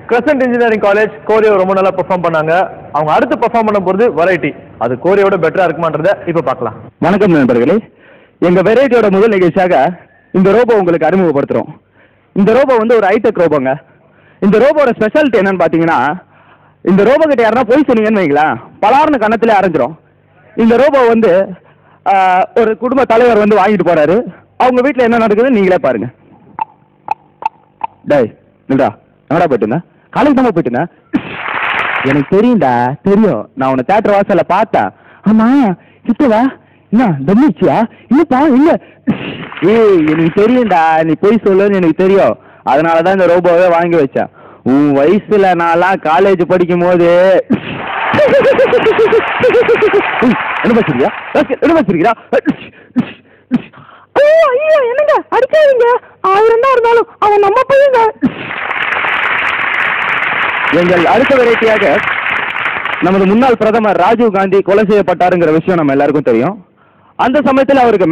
Crescent engineering college choreo ரொம்ப நல்லா perform பண்ணாங்க. அவங்க அடுத்து பெர்ஃபார்ம் பண்ண போகிறது வெரைட்டி. அது கோரியோட பெட்டரா இருக்குமான்றத இப்போ பார்க்கலாம். வணக்கம் நண்பர்களே, எங்க வெரைட்டியோட முதல் நிகழ்ச்சியாக இந்த ரோபோ உங்களுக்கு அறிமுகப்படுத்துறோம். இந்த ரோபோ வந்து ஒரு ஹைடெக் ரோபோங்க. இந்த ரோபோட ஸ்பெஷாலிட்டி என்னன்னு பார்த்தீங்கன்னா, இந்த ரோபோ கிட்ட யாருன்னா போய் சொன்னீங்கன்னு வைங்களேன், பலார்னு கணத்திலே அரைஞ்சிரும். இந்த ரோபோ வந்து ஒரு குடும்ப தலைவர் வந்து வாங்கிட்டு போறாரு. அவங்க வீட்டில் என்ன நடக்குதுன்னு நீங்களே பாருங்க. டேய் நில்டா, என்னடா போயிட்டுங்க? காலேஜ் தான் போயிட்டுங்க. எனக்கு தெரியும்டா, தெரியும். நான் உன்னை தேட்டர் வாசல்ல பார்த்தேன். ஆமா கிட்டவா என்ன தம்மிச்சியா? இல்லப்பா இல்ல. ஏய் எனக்கு தெரியும்டா, நீ போய் சொல்லுன்னு எனக்கு தெரியும். அதனாலதான் இந்த ரோபோவே வாங்கி வச்சேன். உன் வயசுல நான்லாம் காலேஜ் படிக்கும் போது என்ன வச்சிருக்கியா? என்ன வச்சிருக்கிறா? ஐயோ என்னங்க அடிக்காதீங்க. 1000 தான் இருந்தாலும் அவன் நம்ம பையங்க. எங்கள் அடுத்த வெரைட்டியாக நமது முன்னாள் பிரதமர் ராஜீவ் காந்தி கொலை செய்யப்பட்டாருங்கிற விஷயம் நம்ம எல்லாருக்கும் தெரியும். அந்த சமயத்தில் அவருக்கு